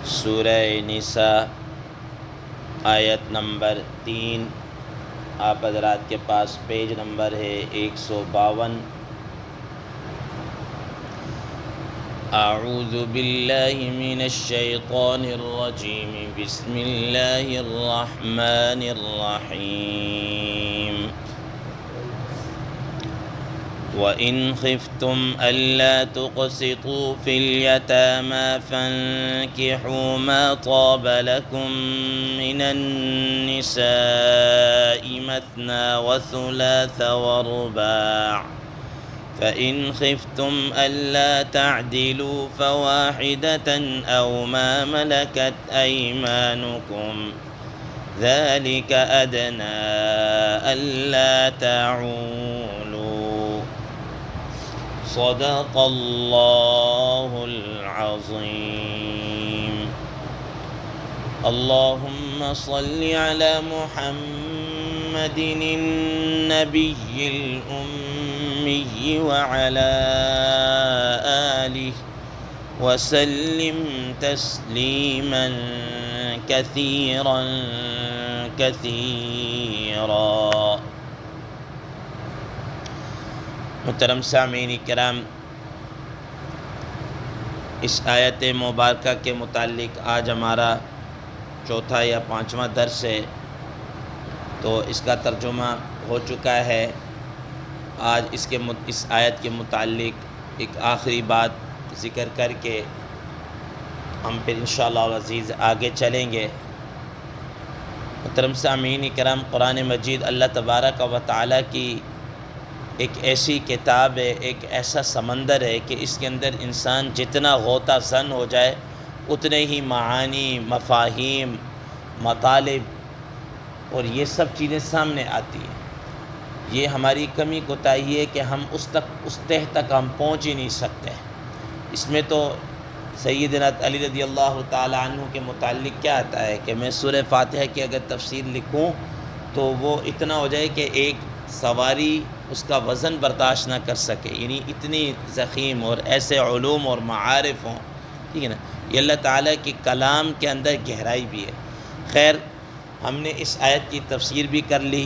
سورہ نساء آیت نمبر 3، آپ حضرات کے پاس پیج نمبر ہے 152۔ اعوذ باللہ من الشیطان الرجیم، بسم اللہ الرحمن الرحیم۔ وَإِنْ خِفْتُمْ أَلَّا تُقْسِطُوا فِي الْيَتَامَى فَانكِحُوا مَا طَابَ لَكُم مِّنَ النِّسَاءِ مَثْنَىٰ وَثُلَاثَ وَرُبَاعَ، فَإِنْ خِفْتُمْ أَلَّا تَعْدِلُوا فَوَاحِدَةً أَوْ مَا مَلَكَتْ أَيْمَانُكُمْ ذَلِكَ أَدْنَىٰ أَلَّا تَعُولُوا۔ صدق اللہ العظیم۔ اللہم صل علی محمد النبی الأمی وعلی آلہ وسلم تسلیما کثیرا کثیرا۔ محترم سامعین کرام، اس آیت مبارکہ کے متعلق آج ہمارا چوتھا یا پانچواں درس ہے، تو اس کا ترجمہ ہو چکا ہے۔ آج اس آیت کے متعلق ایک آخری بات ذکر کر کے ہم پھر انشاءاللہ العزیز آگے چلیں گے۔ محترم سامعین کرام، قرآن مجید اللہ تبارک و تعالیٰ کی ایک ایسی کتاب ہے، ایک ایسا سمندر ہے کہ اس کے اندر انسان جتنا غوطہ زن ہو جائے اتنے ہی معانی، مفاہیم، مطالب اور یہ سب چیزیں سامنے آتی ہیں۔ یہ ہماری کمی کوتاہی ہے کہ ہم اس تہ تک ہم پہنچ ہی نہیں سکتے۔ اس میں تو سیدنا علی رضی اللہ تعالی عنہ کے متعلق کیا آتا ہے کہ میں سورہ فاتحہ کی اگر تفسیر لکھوں تو وہ اتنا ہو جائے کہ ایک سواری اس کا وزن برداشت نہ کر سکے، یعنی اتنی ضخیم اور ایسے علوم اور معارف ہوں، ٹھیک ہے نا۔ یہ اللہ تعالیٰ کے کلام کے اندر گہرائی بھی ہے۔ خیر، ہم نے اس آیت کی تفسیر بھی کر لی۔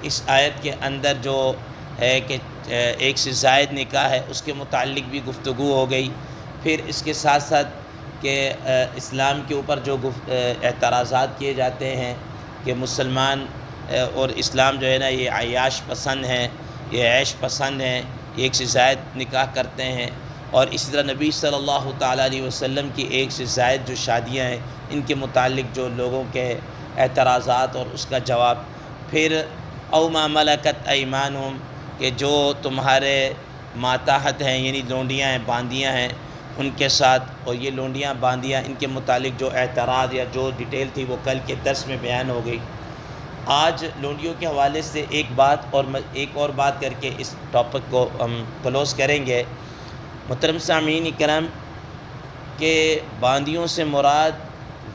اس آیت کے اندر جو ہے کہ ایک سے زائد نکاح ہے اس کے متعلق بھی گفتگو ہو گئی۔ پھر اس کے ساتھ ساتھ کہ اسلام کے اوپر جو اعتراضات کیے جاتے ہیں کہ مسلمان اور اسلام جو ہے نا یہ عیاش پسند ہیں، یہ عیش پسند ہیں، ایک سے زائد نکاح کرتے ہیں، اور اسی طرح نبی صلی اللہ تعالیٰ علیہ وسلم کی ایک سے زائد جو شادیاں ہیں ان کے متعلق جو لوگوں کے اعتراضات اور اس کا جواب۔ پھر او ما ملکت ایمانہم، کہ جو تمہارے ماتحت ہیں یعنی لونڈیاں ہیں، باندیاں ہیں، ان کے ساتھ، اور یہ لونڈیاں باندیاں ان کے متعلق جو اعتراض یا جو ڈیٹیل تھی وہ کل کے درس میں بیان ہو گئی۔ آج لونڈیوں کے حوالے سے ایک اور بات کر کے اس ٹاپک کو ہم کلوز کریں گے۔ محترم سامعین کرام، کہ باندیوں سے مراد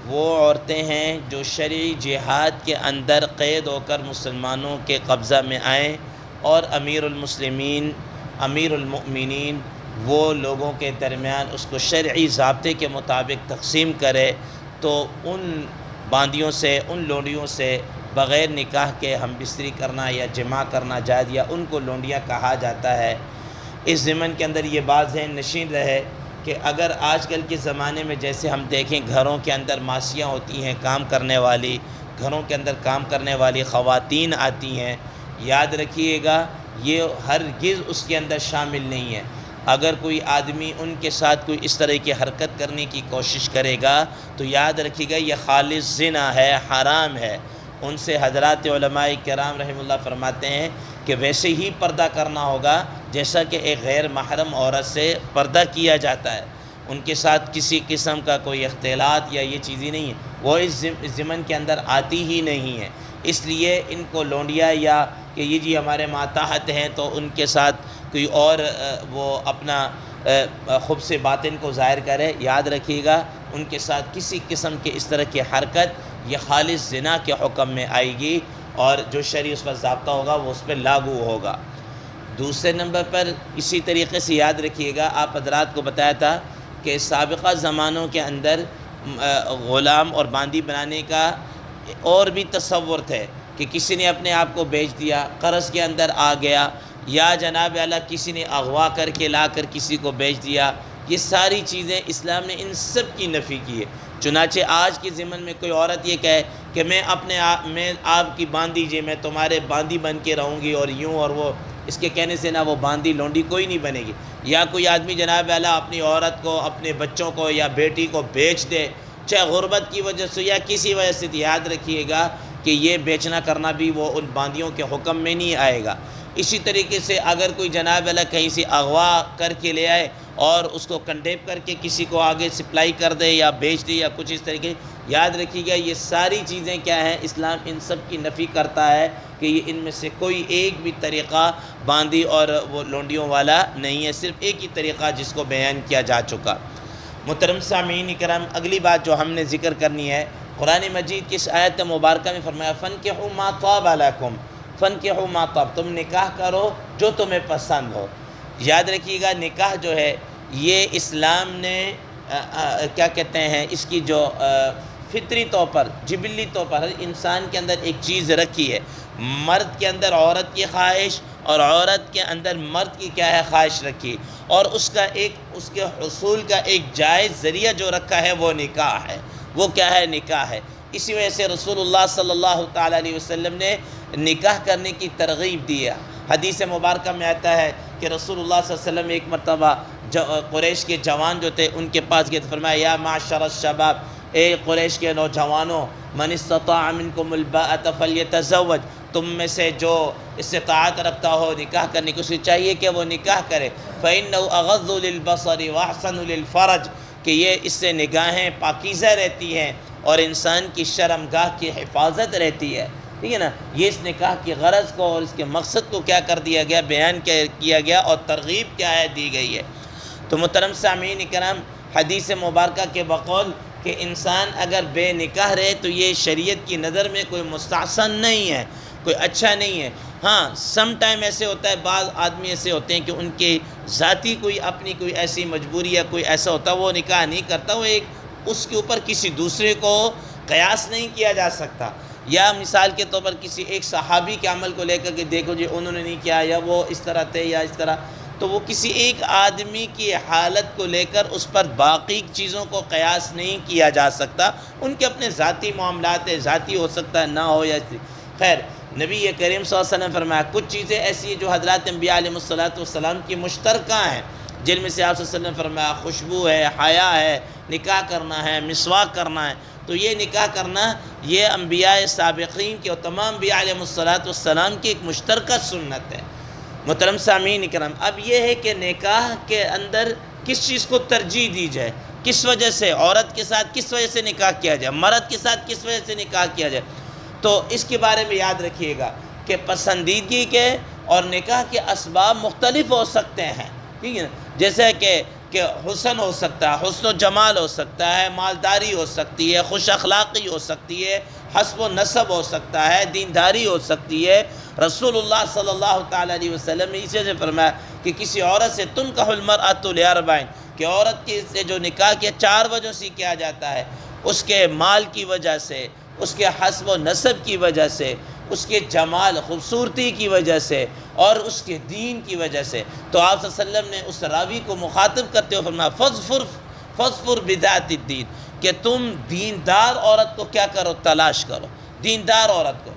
وہ عورتیں ہیں جو شرعی جہاد کے اندر قید ہو کر مسلمانوں کے قبضہ میں آئیں اور امیر المسلمین، امیر المؤمنین وہ لوگوں کے درمیان اس کو شرعی ضابطے کے مطابق تقسیم کرے، تو ان باندیوں سے، ان لونڈیوں سے بغیر نکاح کے ہم بستری کرنا یا جماع کرنا جائز، یا ان کو لونڈیاں کہا جاتا ہے۔ اس ضمن کے اندر یہ بات ذہن نشین رہے کہ اگر آج کل کے زمانے میں جیسے ہم دیکھیں گھروں کے اندر ماسیاں ہوتی ہیں کام کرنے والی، گھروں کے اندر کام کرنے والی خواتین آتی ہیں، یاد رکھیے گا یہ ہرگز اس کے اندر شامل نہیں ہے۔ اگر کوئی آدمی ان کے ساتھ کوئی اس طرح کی حرکت کرنے کی کوشش کرے گا تو یاد رکھیے گا یہ خالص زنا ہے، حرام ہے۔ ان سے حضرات علماء کرام رحمہ اللہ فرماتے ہیں کہ ویسے ہی پردہ کرنا ہوگا جیسا کہ ایک غیر محرم عورت سے پردہ کیا جاتا ہے، ان کے ساتھ کسی قسم کا کوئی اختلاط یا یہ چیزیں نہیں ہے، وہ اس ضمن کے اندر آتی ہی نہیں ہے۔ اس لیے ان کو لونڈیا یا کہ یہ جی ہمارے ماتحت ہیں تو ان کے ساتھ کوئی اور وہ اپنا خبث باطن کو ظاہر کرے، یاد رکھیے گا ان کے ساتھ کسی قسم کے اس طرح کی حرکت یہ خالص زنا کے حکم میں آئے گی، اور جو شرعی اس پر ضابطہ ہوگا وہ اس پہ لاگو ہوگا۔ دوسرے نمبر پر اسی طریقے سے یاد رکھیے گا، آپ حضرات کو بتایا تھا کہ سابقہ زمانوں کے اندر غلام اور باندی بنانے کا اور بھی تصور تھے کہ کسی نے اپنے آپ کو بیچ دیا، قرض کے اندر آ گیا، یا جناب اعلیٰ کسی نے اغوا کر کے لا کر کسی کو بیچ دیا. یہ ساری چیزیں اسلام نے ان سب کی نفی کی ہے. چنانچہ آج کے زمن میں کوئی عورت یہ کہے کہ میں آپ کی باندی جی، میں تمہارے باندی بن کے رہوں گی اور یوں اور وہ، اس کے کہنے سے نہ وہ باندی لونڈی کوئی نہیں بنے گی. یا کوئی آدمی جناب اعلیٰ اپنی عورت کو، اپنے بچوں کو یا بیٹی کو بیچ دے، چاہے غربت کی وجہ سے یا کسی وجہ سے، یاد رکھیے گا کہ یہ بیچنا کرنا بھی وہ ان باندیوں کے حکم میں نہیں آئے گا. اسی طریقے سے اگر کوئی جناب اعلیٰ کہیں سے اغوا کر کے لے آئے اور اس کو کنڈیپ کر کے کسی کو آگے سپلائی کر دے یا بیچ دے یا کچھ اس طریقے، یاد رکھیے گا یہ ساری چیزیں کیا ہیں، اسلام ان سب کی نفی کرتا ہے کہ یہ ان میں سے کوئی ایک بھی طریقہ باندی اور وہ لونڈیوں والا نہیں ہے، صرف ایک ہی طریقہ جس کو بیان کیا جا چکا. محترم سامعین کرام، اگلی بات جو ہم نے ذکر کرنی ہے، قرآن مجید کی اس آیت مبارکہ میں فرمایا فَانْكِحُوا مَا طَابَ لَكُمْ، فَانْكِحُوا مَا طَابَ، تم نکاح کرو جو تمہیں پسند ہو. یاد رکھیے گا نکاح جو ہے یہ اسلام نے کیا کہتے ہیں، اس کی جو فطری طور پر، جبلی طور پر ہر انسان کے اندر ایک چیز رکھی ہے، مرد کے اندر عورت کی خواہش اور عورت کے اندر مرد کی کیا ہے خواہش رکھی، اور اس کے حصول کا ایک جائز ذریعہ جو رکھا ہے وہ نکاح ہے. وہ کیا ہے؟ نکاح ہے. اسی وجہ سے رسول اللہ صلی اللہ تعالیٰ علیہ وسلم نے نکاح کرنے کی ترغیب دی ہے. حدیث مبارکہ میں آتا ہے کہ رسول اللہ صلی اللہ علیہ وسلم ایک مرتبہ قریش کے جوان جو تھے ان کے پاس گئے تو فرمایا یا معشر الشباب، اے قریش کے نوجوانوں، من استطاع منکم الباءۃ فلیتزوج، تم میں سے جو استطاعت رکھتا ہو نکاح کرنے کی، اسے چاہیے کہ وہ نکاح کرے. فإنه اغض للبصر واحسن للفرج، کہ یہ اس سے نگاہیں پاکیزہ رہتی ہیں اور انسان کی شرمگاہ کی حفاظت رہتی ہے. ٹھیک ہے نا، یہ اس نکاح کی غرض کو اور اس کے مقصد کو کیا کر دیا گیا، بیان کیا گیا، اور ترغیب کیا ہے دی گئی ہے. تو محترم سامعین کرام، حدیث مبارکہ کے بقول کہ انسان اگر بے نکاح رہے تو یہ شریعت کی نظر میں کوئی مستحسن نہیں ہے، کوئی اچھا نہیں ہے. ہاں سم ٹائم ایسے ہوتا ہے، بعض آدمی ایسے ہوتے ہیں کہ ان کے ذاتی کوئی اپنی کوئی ایسی مجبوری یا کوئی ایسا ہوتا وہ نکاح نہیں کرتا، وہ اس کے اوپر کسی دوسرے کو قیاس نہیں کیا جا سکتا. یا مثال کے طور پر کسی ایک صحابی کے عمل کو لے کر کے دیکھو جی انہوں نے نہیں کیا، یا وہ اس طرح تھے یا اس طرح، تو وہ کسی ایک آدمی کی حالت کو لے کر اس پر باقی چیزوں کو قیاس نہیں کیا جا سکتا. ان کے اپنے ذاتی معاملات ہے، ذاتی ہو سکتا ہے نہ ہو یا خیر. نبی کریم صلی اللہ علیہ وسلم نے فرمایا کچھ چیزیں ایسی ہیں جو حضرات انبیاء علیہ السلام کی مشترکہ ہیں، جن میں سے آپ صلی اللہ علیہ وسلم نے فرمایا خوشبو ہے، حیا ہے، نکاح کرنا ہے، مسواک کرنا ہے. تو یہ نکاح کرنا یہ انبیاء سابقین کے اور تمام انبیاء علیہ السلام کی ایک مشترکہ سنت ہے. محترم سامعین کرام، اب یہ ہے کہ نکاح کے اندر کس چیز کو ترجیح دی جائے، کس وجہ سے عورت کے ساتھ کس وجہ سے نکاح کیا جائے، مرد کے ساتھ کس وجہ سے نکاح کیا جائے. تو اس کے بارے میں یاد رکھیے گا کہ پسندیدگی کے اور نکاح کے اسباب مختلف ہو سکتے ہیں. ٹھیک ہے نا، جیسے کہ حسن ہو سکتا ہے، حسن و جمال ہو سکتا ہے، مالداری ہو سکتی ہے، خوش اخلاقی ہو سکتی ہے، حسب و نسب ہو سکتا ہے، دینداری ہو سکتی ہے. رسول اللہ صلی اللہ تعالیٰ علیہ وسلم نے اسی سے فرمایا کہ کسی عورت سے تنکح المرأۃ لأربع، کہ عورت کے سے جو نکاح کیا 4 وجہ سے کیا جاتا ہے، اس کے مال کی وجہ سے، اس کے حسب و نسب کی وجہ سے، اس کے جمال خوبصورتی کی وجہ سے، اور اس کے دین کی وجہ سے. تو آپ صلی اللہ علیہ وسلم نے اس راوی کو مخاطب کرتے ہوئے فرمایا فَاظْفُرْ بِذَاتِ الدِّین، کہ تم دیندار عورت کو کیا کرو، تلاش کرو، دیندار عورت کو.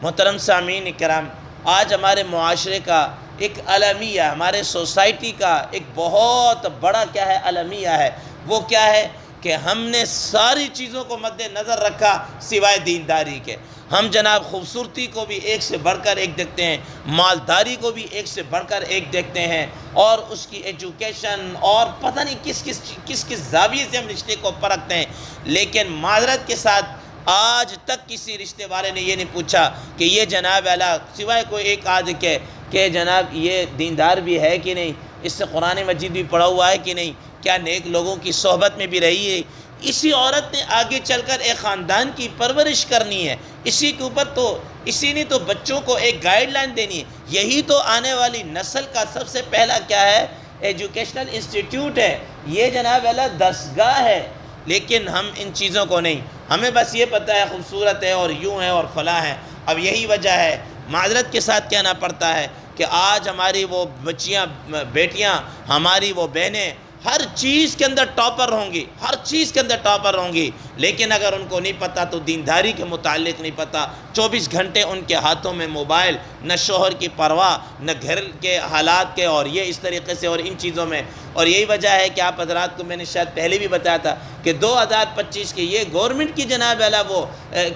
محترم سامعین کرام، آج ہمارے معاشرے کا ایک المیہ، ہمارے سوسائٹی کا ایک بہت بڑا کیا ہے المیہ ہے. وہ کیا ہے کہ ہم نے ساری چیزوں کو مد نظر رکھا سوائے دینداری کے. ہم جناب خوبصورتی کو بھی ایک سے بڑھ کر ایک دیکھتے ہیں، مالداری کو بھی ایک سے بڑھ کر ایک دیکھتے ہیں، اور اس کی ایجوکیشن اور پتہ نہیں کس زاویے سے ہم رشتے کو پرکھتے ہیں. لیکن معذرت کے ساتھ آج تک کسی رشتے والے نے یہ نہیں پوچھا کہ یہ جناب اعلیٰ سوائے کوئی ایک آدھ کے کہ جناب یہ دیندار بھی ہے کہ نہیں، اس سے قرآن مجید بھی پڑھا ہوا ہے کہ نہیں، کیا نیک لوگوں کی صحبت میں بھی رہی ہے. اسی عورت نے آگے چل کر ایک خاندان کی پرورش کرنی ہے، اسی کے اوپر تو اسی نے تو بچوں کو ایک گائیڈ لائن دینی ہے. یہی تو آنے والی نسل کا سب سے پہلا کیا ہے، ایجوکیشنل انسٹیٹیوٹ ہے. یہ جناب اعلیٰ درسگاہ ہے. لیکن ہم ان چیزوں کو نہیں، ہمیں بس یہ پتہ ہے خوبصورت ہے اور یوں ہے اور فلاں ہے۔ اب یہی وجہ ہے، معذرت کے ساتھ کہنا پڑتا ہے کہ آج ہماری وہ بچیاں، بیٹیاں، ہماری وہ بہنیں ہر چیز کے اندر ٹاپر ہوں گی، ہر چیز کے اندر ٹاپر ہوں گی، لیکن اگر ان کو نہیں پتہ تو دینداری کے متعلق نہیں پتہ، 24 گھنٹے ان کے ہاتھوں میں موبائل، نہ شوہر کی پرواہ، نہ گھر کے حالات کے، اور یہ اس طریقے سے اور ان چیزوں میں۔ اور یہی وجہ ہے کہ آپ حضرات کو میں نے شاید پہلے بھی بتایا تھا کہ 2025 کی یہ گورنمنٹ کی جناب اعلیٰ وہ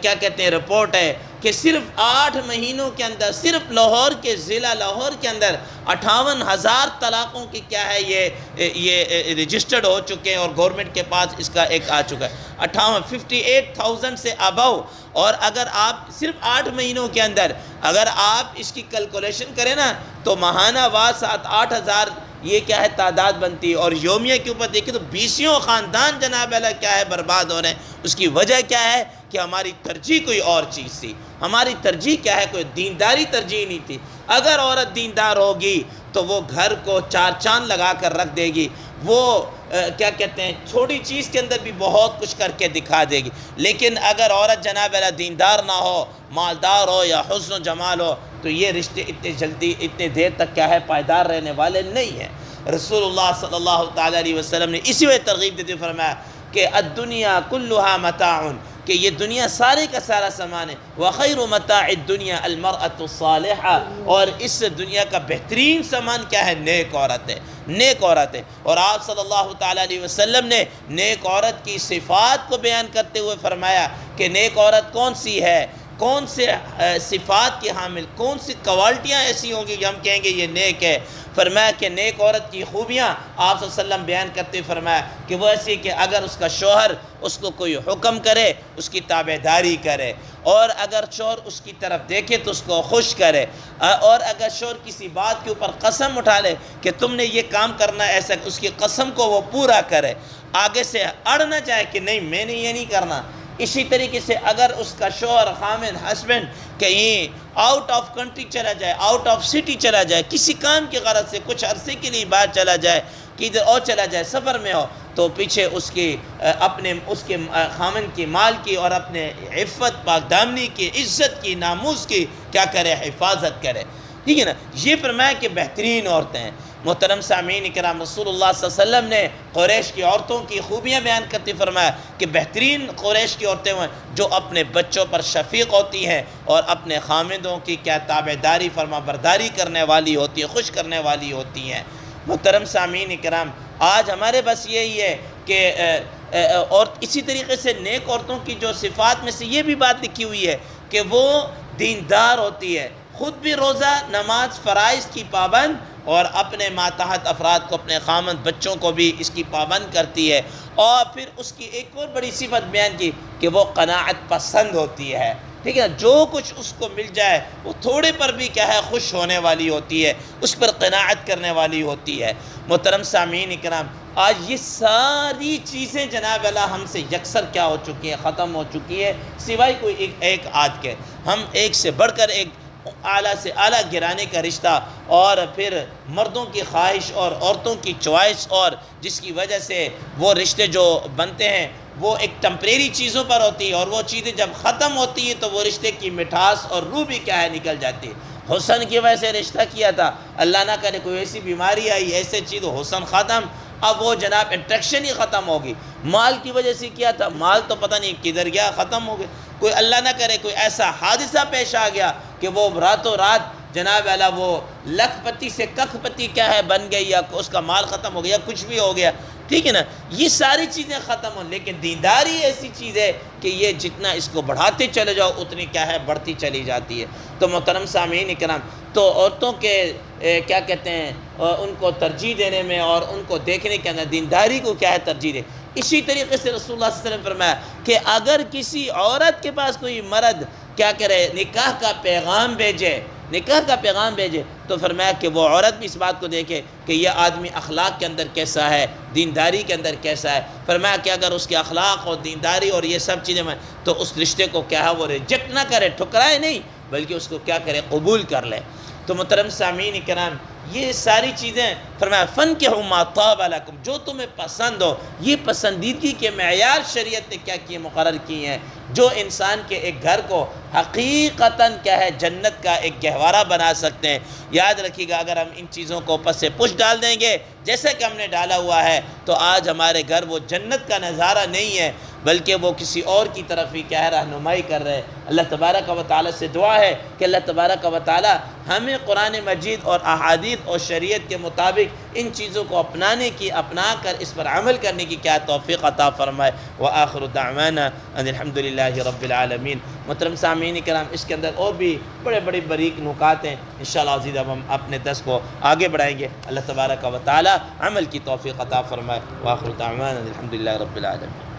کیا کہتے ہیں رپورٹ ہے کہ صرف 8 مہینوں کے اندر، صرف لاہور کے ضلع لاہور کے اندر 58,000 طلاقوں کی کیا ہے یہ رجسٹرڈ ہو چکے ہیں، اور گورنمنٹ کے پاس اس کا ایک آ چکا ہے 58,000 سے ابو۔ اور اگر آپ صرف 8 مہینوں کے اندر اگر آپ اس کی کیلکولیشن کریں نا تو ماہانہ وار 7-8 ہزار یہ کیا ہے تعداد بنتی ہے، اور یومیہ کے اوپر دیکھیں تو 20 خاندان جناب اللہ کیا ہے برباد ہو رہے ہیں۔ اس کی وجہ کیا ہے کہ ہماری ترجیح کوئی اور چیز تھی، ہماری ترجیح کیا ہے، کوئی دینداری ترجیح نہیں تھی۔ اگر عورت دیندار ہوگی تو وہ گھر کو 4 چاند لگا کر رکھ دے گی، وہ کیا کہتے ہیں چھوٹی چیز کے اندر بھی بہت کچھ کر کے دکھا دے گی۔ لیکن اگر عورت جناب اللہ دیندار نہ ہو، مالدار ہو یا حسن و جمال ہو، تو یہ رشتے اتنے جلدی اتنے دیر تک کیا ہے پائیدار رہنے والے نہیں ہیں۔ رسول اللہ صلی اللہ تعالیٰ علیہ وسلم نے اسی وجہ ترغیب دیتے فرمایا کہ الدنیا کلھا متاع، کہ یہ دنیا سارے کا سارا سامان ہے، وخیر متاع الدنیا المرأة الصالحہ، اور اس دنیا کا بہترین سامان کیا ہے، نیک عورت ہے، نیک عورت ہے۔ اور آپ صلی اللہ تعالیٰ علیہ وسلم نے نیک عورت کی صفات کو بیان کرتے ہوئے فرمایا کہ نیک عورت کون سی ہے، کون سے صفات کی حامل، کون سی کوالٹیاں ایسی ہوں گی کہ ہم کہیں گے یہ نیک ہے۔ فرمایا کہ نیک عورت کی خوبیاں آپ صلی اللہ علیہ وسلم بیان کرتے فرمایا کہ وہ ایسی کہ اگر اس کا شوہر اس کو کوئی حکم کرے اس کی تابعداری کرے، اور اگر شوہر اس کی طرف دیکھے تو اس کو خوش کرے، اور اگر شوہر کسی بات کے اوپر قسم اٹھا لے کہ تم نے یہ کام کرنا ہے ایسا، اس کی قسم کو وہ پورا کرے، آگے سے اڑ نہ جائے کہ نہیں میں نے یہ نہیں کرنا۔ اسی طریقے سے اگر اس کا شوہر خامن ہسبینڈ کہیں آؤٹ آف کنٹری چلا جائے، آؤٹ آف سٹی چلا جائے، کسی کام کی غرض سے کچھ عرصے کے لیے باہر چلا جائے، کدھر اور چلا جائے، سفر میں ہو، تو پیچھے اس کے خامن کی مال کی اور اپنے عفت پاک دامنی کی، عزت کی، ناموس کی کیا کرے، حفاظت کرے، ٹھیک ہے نا۔ یہ فرمایا کہ بہترین عورتیں ہیں۔ محترم سامعین اکرام، رسول اللہ صلی اللہ علیہ وسلم نے قریش کی عورتوں کی خوبیاں بیان کرتے فرمایا کہ بہترین قریش کی عورتیں ہیں جو اپنے بچوں پر شفیق ہوتی ہیں اور اپنے خامندوں کی کیا تابعداری فرما برداری کرنے والی ہوتی ہے، خوش کرنے والی ہوتی ہیں۔ محترم سامعین اکرام، آج ہمارے بس یہی ہے کہ اور اسی طریقے سے نیک عورتوں کی جو صفات میں سے یہ بھی بات لکھی ہوئی ہے کہ وہ دیندار ہوتی ہے، خود بھی روزہ نماز فرائض کی پابند، اور اپنے ماتحت افراد کو، اپنے خامند بچوں کو بھی اس کی پابند کرتی ہے۔ اور پھر اس کی ایک اور بڑی صفت بیان کی کہ وہ قناعت پسند ہوتی ہے، ٹھیک ہے، جو کچھ اس کو مل جائے وہ تھوڑے پر بھی کیا ہے خوش ہونے والی ہوتی ہے، اس پر قناعت کرنے والی ہوتی ہے۔ محترم سامعین اکرام، آج یہ ساری چیزیں جناب اللہ ہم سے یکسر کیا ہو چکی ہیں، ختم ہو چکی ہے، سوائے کوئی ایک آدھ کے۔ ہم ایک سے بڑھ کر ایک اعلیٰ سے اعلیٰ گرانے کا رشتہ، اور پھر مردوں کی خواہش اور عورتوں کی چوائس، اور جس کی وجہ سے وہ رشتے جو بنتے ہیں وہ ایک ٹمپریری چیزوں پر ہوتی ہے، اور وہ چیزیں جب ختم ہوتی ہیں تو وہ رشتے کی مٹھاس اور روح بھی کیا ہے نکل جاتی ہے۔ حسن کی وجہ سے رشتہ کیا تھا، اللہ نہ کرے کوئی ایسی بیماری آئی، ایسے چیز حسن ختم، اب وہ جناب انٹریکشن ہی ختم ہوگی۔ مال کی وجہ سے کیا تھا، مال تو پتہ نہیں کدھر گیا، ختم ہو گیا۔ کوئی اللہ نہ کرے کوئی ایسا حادثہ پیش آ گیا کہ وہ راتوں رات جناب اعلیٰ وہ لکھ پتی سے ککھ پتی کیا ہے بن گئی، یا اس کا مال ختم ہو گیا، کچھ بھی ہو گیا، ٹھیک ہے نا۔ یہ ساری چیزیں ختم ہوں، لیکن دینداری ایسی چیز ہے کہ یہ جتنا اس کو بڑھاتے چلے جاؤ اتنی کیا ہے بڑھتی چلی جاتی ہے۔ تو محترم سامعین اکرام، تو عورتوں کے کیا کہتے ہیں ان کو ترجیح دینے میں اور ان کو دیکھنے کے اندر دینداری کو کیا ہے ترجیح دے۔ اسی طریقے سے رسول اللہ صلی اللہ علیہ وسلم نے فرمایا کہ اگر کسی عورت کے پاس کوئی مرد کیا کرے، نکاح کا پیغام بھیجے، نکاح کا پیغام بھیجے، تو فرمایا کہ وہ عورت بھی اس بات کو دیکھے کہ یہ آدمی اخلاق کے اندر کیسا ہے، دینداری کے اندر کیسا ہے۔ فرمایا کہ اگر اس کے اخلاق اور دینداری اور یہ سب چیزیں میں تو اس رشتے کو کیا ہے وہ ریجیکٹ نہ کرے، ٹھکرائے نہیں، بلکہ اس کو کیا کرے قبول کر لے۔ تو محترم سامعین کرام، یہ ساری چیزیں فرمایا فَانْكِحُوا مَا طَابَ لَكُمْ، جو تمہیں پسند ہو. یہ پسندیدگی کے معیار شریعت نے کیا کیے مقرر کیے ہیں جو انسان کے ایک گھر کو حقیقتاً کیا ہے جنت کا ایک گہوارہ بنا سکتے ہیں. یاد رکھیے گا اگر ہم ان چیزوں کو پس پش ڈال دیں گے جیسے کہ ہم نے ڈالا ہوا ہے تو آج ہمارے گھر وہ جنت کا نظارہ نہیں ہے بلکہ وہ کسی اور کی طرف ہی کیا ہے رہنمائی کر رہے ہیں. اللہ تبارک و تعالیٰ سے دعا ہے کہ اللہ تبارک و تعالیٰ ہمیں قرآن مجید اور احادیث اور شریعت کے مطابق ان چیزوں کو اپنا کر اس پر عمل کرنے کی کیا توفیق عطا فرمائے. وآخر دعوانا ان الحمدللہ رب العالمین. محترم سامعین کرام، اس کے اندر اور بھی بڑے باریک نکات ہیں. انشاءاللہ عزیز اب ہم اپنے درس کو آگے بڑھائیں گے. اللہ تبارک و تعالیٰ عمل کی توفیق عطا فرمائے. وآخر دعوانا ان الحمدللہ رب العالمین.